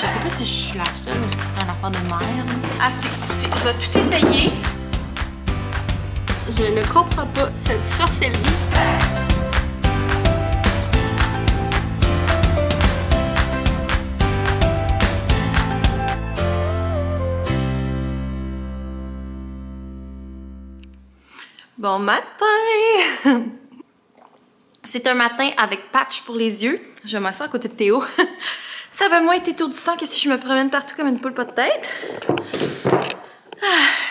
Je sais pas si je suis la seule ou si c'est un affaire de merde. Ah, écoutez, je vais tout essayer. Je ne comprends pas cette sorcellerie. Bon matin! C'est un matin avec patch pour les yeux. Je m'assois à côté de Théo. Ça va moins être étourdissant que si je me promène partout comme une poule pas de tête.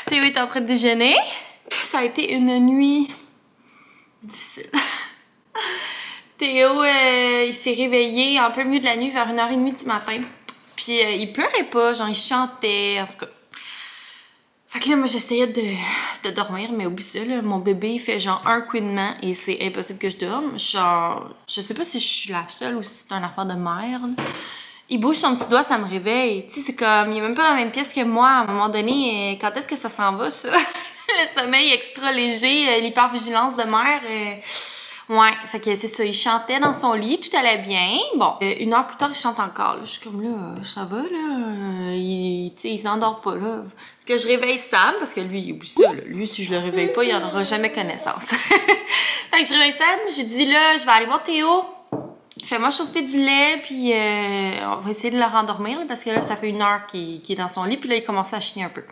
Théo est en train de déjeuner. Ça a été une nuit difficile. Théo, il s'est réveillé en plein milieu de la nuit vers 1h30 du matin. Puis il pleurait pas, genre il chantait, en tout cas. Fait que là, moi, j'essayais de dormir, mais oublie ça, là, mon bébé, il fait genre un couinement et c'est impossible que je dorme. Genre, je sais pas si je suis la seule ou si c'est un affaire de merde. Il bouge son petit doigt, ça me réveille. Tu sais, c'est comme, il est même pas dans la même pièce que moi. À un moment donné, quand est-ce que ça s'en va, ça? Le sommeil extra léger, l'hypervigilance de mère. Ouais, fait que c'est ça, il chantait dans son lit, tout allait bien. Bon, 1 heure plus tard, il chante encore. Là. Je suis comme là, ça va, là? Tu sais, il s'endort pas, là. Que je réveille Sam, parce que lui, il oublie ça, là. Lui, si je le réveille pas, il en aura jamais connaissance. Fait que je réveille Sam, j'ai dit là, je vais aller voir Théo. Fais-moi chauffer du lait, puis on va essayer de le rendormir, là, parce que là, ça fait 1 heure qu'il est dans son lit, puis là, il commence à chigner un peu.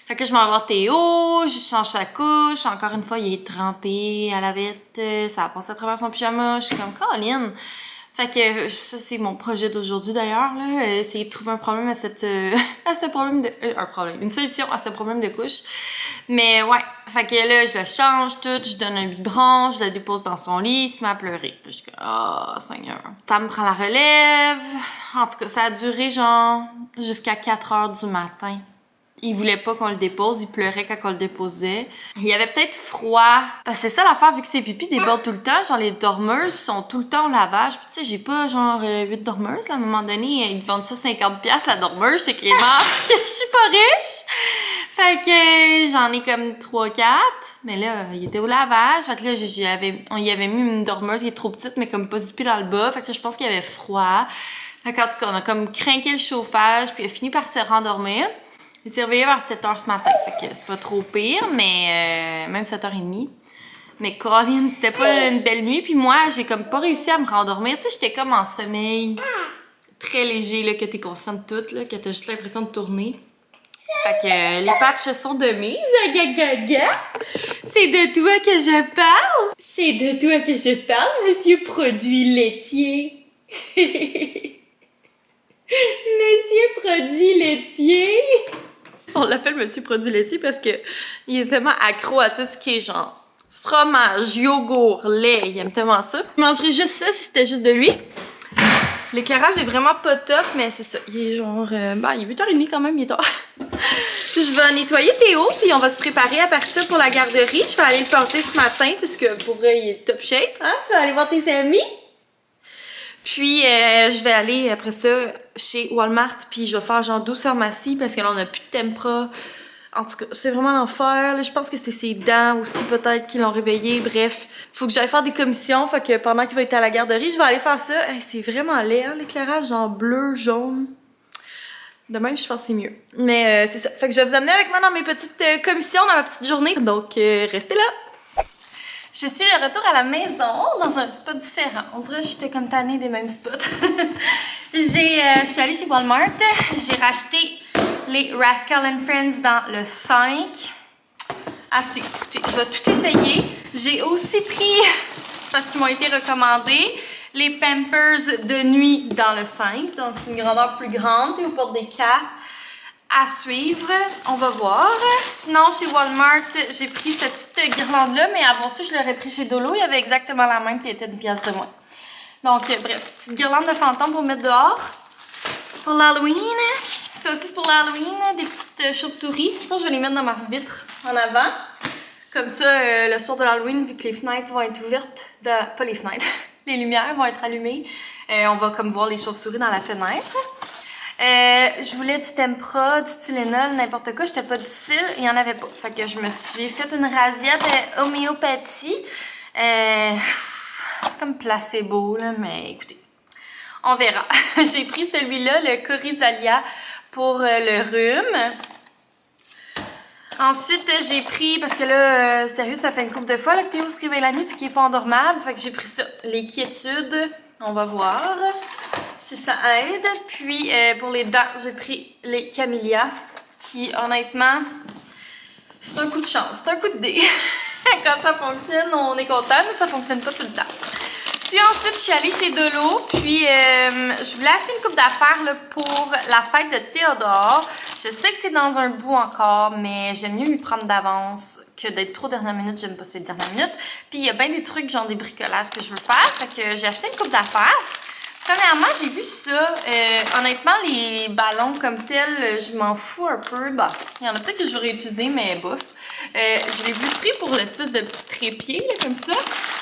Fait que je m'en vais voir Théo, je change sa couche, encore une fois, il est trempé à la vite, ça a passé à travers son pyjama, je suis comme Caroline. Fait que ça, c'est mon projet d'aujourd'hui d'ailleurs, là, c'est de trouver un problème à ce problème de... une solution à ce problème de couche. Mais ouais, fait que là, je le change tout, je donne un biberon, je le dépose dans son lit, il se met à pleurer. Je suis comme, oh Seigneur. Ça me prend la relève. En tout cas, ça a duré genre jusqu'à 4h du matin. Il voulait pas qu'on le dépose, il pleurait quand on le déposait. Il y avait peut-être froid. Parce que c'est ça l'affaire, vu que ses pipis débordent tout le temps, genre les dormeuses sont tout le temps au lavage. Puis tu sais, j'ai pas genre 8 dormeuses, là, à un moment donné, ils vendent ça 50$ la dormeuse chez Clément, que je suis pas riche. Fait que j'en ai comme 3-4. Mais là, il était au lavage. Fait que là, on y avait mis une dormeuse qui est trop petite, mais comme pas zippée dans le bas. Fait que je pense qu'il y avait froid. Fait qu'en tout cas, on a comme craqué le chauffage, puis il a fini par se rendormir. Il s'est réveillé vers 7h ce matin, fait que c'est pas trop pire, mais même 7h30. Mais Colin, c'était pas une belle nuit, puis moi, j'ai comme pas réussi à me rendormir. Tu sais, j'étais comme en sommeil très léger, là, que t'es consciente de tout, là, que t'as juste l'impression de tourner. Fait que les patchs sont de mise, gaga. C'est de toi que je parle? C'est de toi que je parle, monsieur produit laitier? Monsieur produit laitier? On l'appelle Monsieur Produit laitier parce que il est tellement accro à tout ce qui est genre fromage, yogourt, lait. Il aime tellement ça. Je mangerais juste ça si c'était juste de lui. L'éclairage est vraiment pas top, mais c'est ça. Il est genre... il est 8h30 quand même, il est tard. Je vais nettoyer Théo, puis on va se préparer à partir pour la garderie. Je vais aller le porter ce matin parce que pour vrai, il est top shape. Hein? Tu vas aller voir tes amis? Puis, je vais aller, après ça, chez Walmart, puis je vais faire genre 12 pharmacies, parce que là, on a plus de Tempra. En tout cas, c'est vraiment l'enfer. Je pense que c'est ses dents aussi, peut-être, qui l'ont réveillé. Bref, faut que j'aille faire des commissions, fait que pendant qu'il va être à la garderie, je vais aller faire ça. Hey, c'est vraiment laid, hein, l'éclairage, genre bleu, jaune. De même, je pense que c'est mieux. Mais c'est ça. Fait que je vais vous amener avec moi dans mes petites commissions, dans ma petite journée. Donc, restez là! Je suis de retour à la maison dans un spot différent. On dirait que j'étais comme tannée des mêmes spots. Je suis allée chez Walmart. J'ai racheté les Rascal & Friends dans le 5. Ah, écoutez, je vais tout essayer. J'ai aussi pris, parce qu'ils m'ont été recommandés, les Pampers de nuit dans le 5. Donc, c'est une grandeur plus grande. Et au porte des 4. À suivre, on va voir. Sinon, chez Walmart, j'ai pris cette petite guirlande-là, mais avant ça, je l'aurais pris chez Dolo. Il y avait exactement la même, puis elle était une pièce de moins. Donc, bref, petite guirlande de fantôme pour mettre dehors. Pour l'Halloween. Ça aussi, c'est pour l'Halloween, des petites chauves-souris. Je pense que je vais les mettre dans ma vitre en avant. Comme ça, le soir de l'Halloween, vu que les fenêtres vont être ouvertes, pas les fenêtres, les lumières vont être allumées, on va comme voir les chauves-souris dans la fenêtre. Je voulais du Tempra, du Tylenol, n'importe quoi. J'étais pas difficile, il y en avait pas. Fait que je me suis fait une rasiette homéopathie. C'est comme placebo, là, mais écoutez. On verra. J'ai pris celui-là, le Corizalia, pour le rhume. Ensuite, j'ai pris, parce que là, sérieux, ça fait une couple de fois là, que Théo se réveille la nuit et qu'il n'est pas endormable. Fait que j'ai pris ça, les quiétudes. On va voir si ça aide. Puis, pour les dents, j'ai pris les Camellia, qui, honnêtement, c'est un coup de chance, c'est un coup de dé. Quand ça fonctionne, on est content, mais ça fonctionne pas tout le temps. Puis ensuite, je suis allée chez Delo, puis je voulais acheter une coupe d'affaires pour la fête de Théodore. Je sais que c'est dans un bout encore, mais j'aime mieux m'y prendre d'avance que d'être trop dernière minute. J'aime pas ça les dernières minutes. Puis il y a bien des trucs, genre des bricolages que je veux faire, fait que j'ai acheté une coupe d'affaires. Premièrement, j'ai vu ça. Honnêtement, les ballons comme tels, je m'en fous un peu. Bah, il y en a peut-être que je vais réutiliser, mais bof. Je l'ai plus pris pour l'espèce de petit trépied, là, comme ça.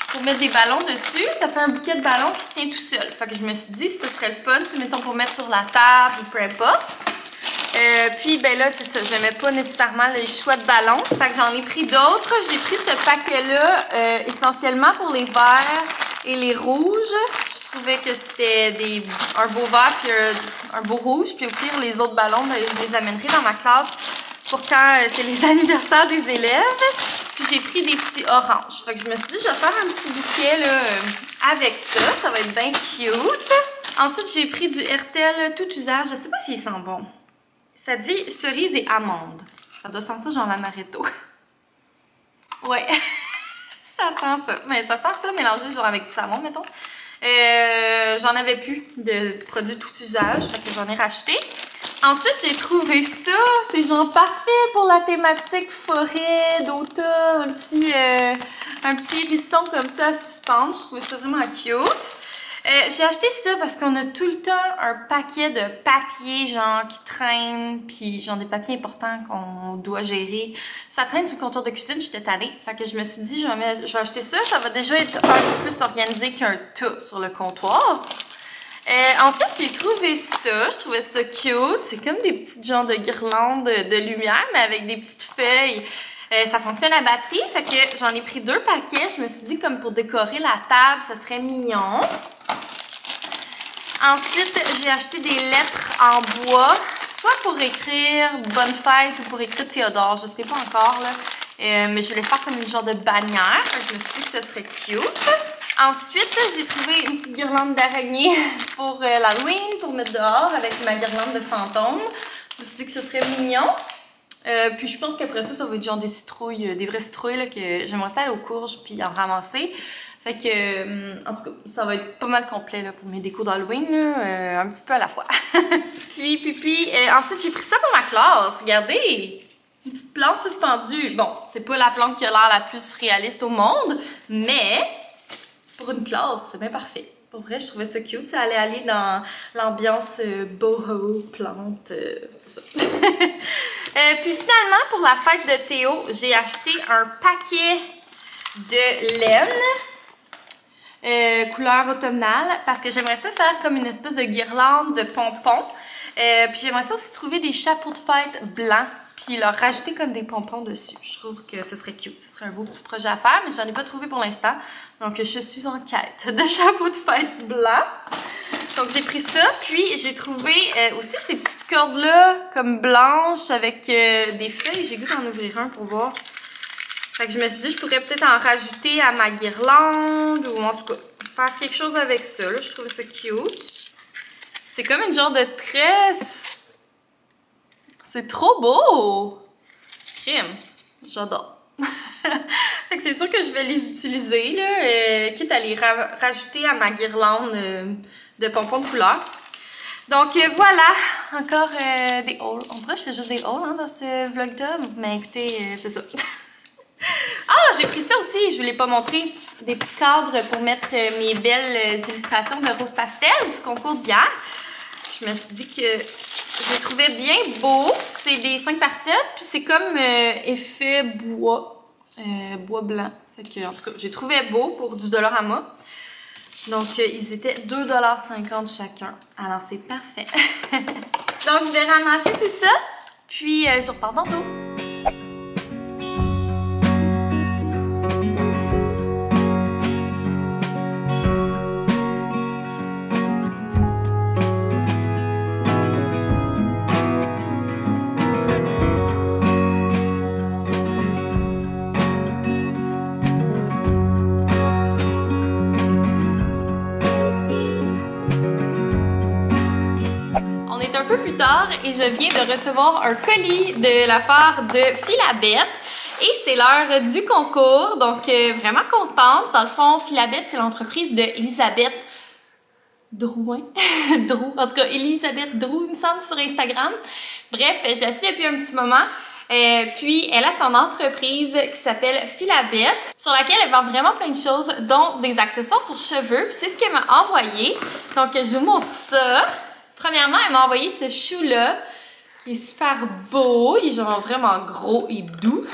Pour mettre des ballons dessus, ça fait un bouquet de ballons qui se tient tout seul. Fait que je me suis dit, ce serait le fun, mettons, pour mettre sur la table ou peu importe. Puis, ben là, c'est ça, j'aimais pas nécessairement les choix de ballons. Fait que j'en ai pris d'autres. J'ai pris ce paquet-là essentiellement pour les verts et les rouges. Je trouvais que c'était un beau vert puis un beau rouge. Puis au pire, les autres ballons, ben, je les amènerai dans ma classe pour quand c'est les anniversaires des élèves. Puis j'ai pris des petits oranges. Fait que je me suis dit, je vais faire un petit bouquet là, avec ça. Ça va être bien cute. Ensuite, j'ai pris du Hertel tout usage. Je sais pas s'il sent bon. Ça dit cerise et amande. Ça doit sentir genre l'amaretto. Ouais. Ça sent ça. Mais ça sent ça mélangé genre avec du savon, mettons. J'en avais plus de produits tout usage. Fait que j'en ai racheté. Ensuite, j'ai trouvé ça. C'est genre parfait pour la thématique forêt, d'automne. Un petit hérisson comme ça à suspendre. Je trouvais ça vraiment cute. J'ai acheté ça parce qu'on a tout le temps un paquet de papiers genre qui traînent, puis genre des papiers importants qu'on doit gérer. Ça traîne sur le comptoir de cuisine, j'étais tannée. Fait que je me suis dit, je vais acheter ça. Ça va déjà être un peu plus organisé qu'un tas sur le comptoir. Ensuite, j'ai trouvé ça. Je trouvais ça cute. C'est comme des petites genres de guirlandes de lumière, mais avec des petites feuilles. Ça fonctionne à batterie, fait que j'en ai pris 2 paquets. Je me suis dit, comme pour décorer la table, ce serait mignon. Ensuite, j'ai acheté des lettres en bois, soit pour écrire Bonne fête ou pour écrire Théodore, je sais pas encore, là. Mais je voulais faire comme une genre de bannière, fait que je me suis dit que ce serait cute. Ensuite, j'ai trouvé une petite guirlande d'araignée pour l'Halloween, pour mettre dehors avec ma guirlande de fantôme. Je me suis dit que ce serait mignon. Puis je pense qu'après ça, ça va être genre des citrouilles, des vraies citrouilles là, que j'aimerais ça aller aux courges puis en ramasser. Fait que, en tout cas, ça va être pas mal complet là, pour mes décos d'Halloween, un petit peu à la fois. puis ensuite, j'ai pris ça pour ma classe. Regardez! Une petite plante suspendue. Bon, c'est pas la plante qui a l'air la plus réaliste au monde, mais pour une classe, c'est bien parfait. Pour vrai, je trouvais ça cute. Ça allait aller dans l'ambiance boho, plante, c'est ça. Puis finalement, pour la fête de Théo, j'ai acheté un paquet de laine couleur automnale parce que j'aimerais ça faire comme une espèce de guirlande de pompons. Puis j'aimerais ça aussi trouver des chapeaux de fête blancs puis leur rajouter comme des pompons dessus. Je trouve que ce serait cute. Ce serait un beau petit projet à faire, mais j'en ai pas trouvé pour l'instant. Donc je suis en quête de chapeaux de fête blancs. Donc j'ai pris ça, puis j'ai trouvé aussi ces petites cordes-là, comme blanches, avec des feuilles. J'ai goût d'en ouvrir un pour voir. Fait que je me suis dit, je pourrais peut-être en rajouter à ma guirlande, ou en tout cas, faire quelque chose avec ça. Là, je trouvais ça cute. C'est comme une genre de tresse. C'est trop beau! Crème, j'adore. Fait que c'est sûr que je vais les utiliser, là, quitte à les rajouter à ma guirlande de pompons de couleur. Donc voilà, encore des hauls. On dirait que je fais juste des hauls hein, dans ce vlog-là, mais écoutez, c'est ça. Ah, j'ai pris ça aussi, je vous l'ai pas montré. Des petits cadres pour mettre mes belles illustrations de rose pastel du concours d'hier. Je me suis dit que je les trouvais bien beaux. C'est des 5 par 7, puis c'est comme effet bois, bois blanc. Fait que, en tout cas, j'ai trouvé beau pour du Dollarama. Donc, ils étaient 2,50$ chacun. Alors, c'est parfait. Donc, je vais ramasser tout ça, puis je repars tantôt. est un peu plus tard et je viens de recevoir un colis de la part de Philabette. Et c'est l'heure du concours, donc vraiment contente. Dans le fond, Philabette, c'est l'entreprise de Elisabeth Drouin. Drou. En tout cas, Elisabeth Drou, il me semble, sur Instagram. Bref, je la suis depuis un petit moment. Puis, elle a son entreprise qui s'appelle Philabette, sur laquelle elle vend vraiment plein de choses, dont des accessoires pour cheveux. Puis c'est ce qu'elle m'a envoyé. Donc, je vous montre ça. Premièrement, elle m'a envoyé ce chou-là, qui est super beau. Il est genre vraiment gros et doux.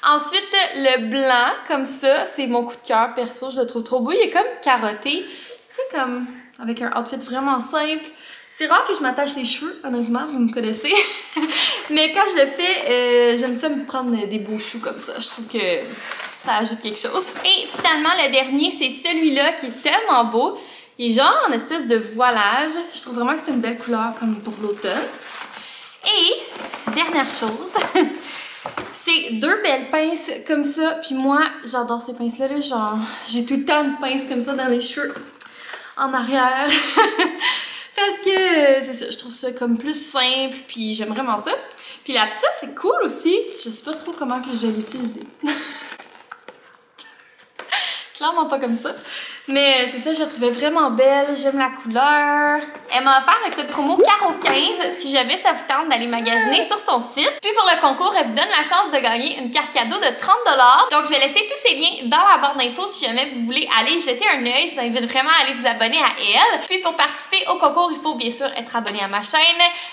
Ensuite, le blanc, comme ça, c'est mon coup de cœur perso. Je le trouve trop beau. Il est comme carotté. Tu sais, comme avec un outfit vraiment simple. C'est rare que je m'attache les cheveux, honnêtement, vous me connaissez. Mais quand je le fais, j'aime ça me prendre des beaux choux comme ça. Je trouve que ça ajoute quelque chose. Et finalement, le dernier, c'est celui-là qui est tellement beau. Il est genre en espèce de voilage. Je trouve vraiment que c'est une belle couleur comme pour l'automne. Et, dernière chose, c'est deux belles pinces comme ça. Puis moi, j'adore ces pinces-là. Là, genre, j'ai tout le temps une pince comme ça dans les cheveux, en arrière. Parce que, c'est ça, je trouve ça comme plus simple, puis j'aime vraiment ça. Puis la petite, c'est cool aussi. Je sais pas trop comment que je vais l'utiliser. Clairement pas comme ça. Mais c'est ça, je la trouvais vraiment belle. J'aime la couleur. Elle m'a offert le code promo CARO15 si jamais ça vous tente d'aller magasiner sur son site. Puis pour le concours, elle vous donne la chance de gagner une carte cadeau de 30 $. Donc je vais laisser tous ces liens dans la barre d'infos si jamais vous voulez aller jeter un œil. Je vous invite vraiment à aller vous abonner à elle. Puis pour participer au concours, il faut bien sûr être abonné à ma chaîne,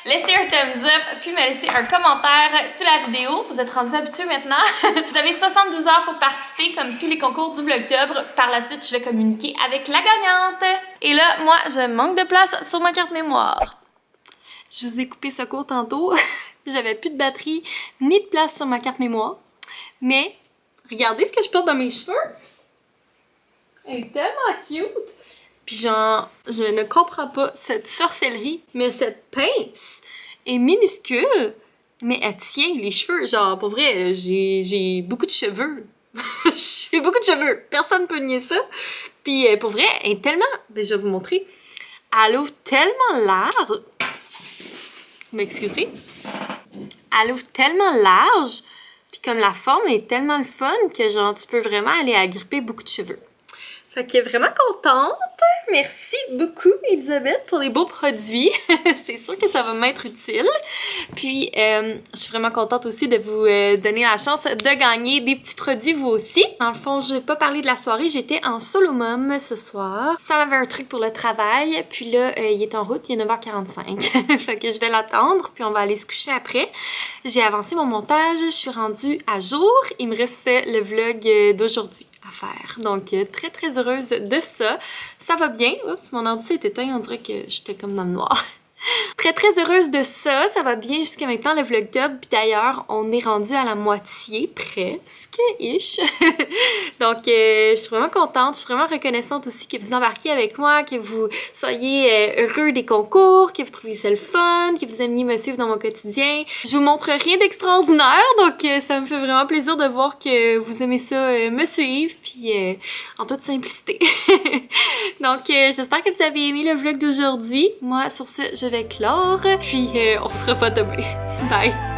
laisser un thumbs up, puis me laisser un commentaire sous la vidéo. Vous êtes rendus habitués maintenant. Vous avez 72 heures pour participer comme tous les concours du Vlogtober. Par la suite, je vais communiquer avec la gagnante. Et là, moi, je manque de place sur ma carte mémoire. Je vous ai coupé ce cours tantôt. J'avais plus de batterie ni de place sur ma carte mémoire. Mais, regardez ce que je porte dans mes cheveux. Elle est tellement cute. Puis genre, je ne comprends pas cette sorcellerie, mais cette pince est minuscule. Mais elle tient les cheveux. Genre, pour vrai, j'ai beaucoup de cheveux. J'ai beaucoup de cheveux. Personne ne peut nier ça. Puis pour vrai, elle est tellement... Ben, je vais vous montrer. Elle ouvre tellement large. M'excusez. Elle ouvre tellement large. Puis comme la forme est tellement le fun que genre tu peux vraiment aller agripper beaucoup de cheveux. Fait que vraiment contente. Merci beaucoup, Elisabeth, pour les beaux produits. C'est sûr que ça va m'être utile. Puis, je suis vraiment contente aussi de vous donner la chance de gagner des petits produits vous aussi. Dans le fond, je n'ai pas parlé de la soirée. J'étais en solo mom ce soir. Ça m'avait un truc pour le travail. Puis là, il est en route. Il est 9h45. Fait que je vais l'attendre. Puis on va aller se coucher après. J'ai avancé mon montage. Je suis rendue à jour. Il me reste le vlog d'aujourd'hui à faire. Donc, très, très heureuse de ça. Ça va bien. Oups, mon ordi s'est éteint. On dirait que j'étais comme dans le noir. Très, très heureuse de ça. Ça va bien jusqu'à maintenant, le Vlogtober. Puis d'ailleurs, on est rendu à la moitié, presque, ish. Donc, je suis vraiment contente. Je suis vraiment reconnaissante aussi que vous embarquiez avec moi, que vous soyez heureux des concours, que vous trouviez ça le fun, que vous aimiez me suivre dans mon quotidien. Je vous montre rien d'extraordinaire, donc ça me fait vraiment plaisir de voir que vous aimez ça, me suivre, puis en toute simplicité. Donc, j'espère que vous avez aimé le vlog d'aujourd'hui. Moi, sur ce, je vais clore, puis on se revoit demain. Bye!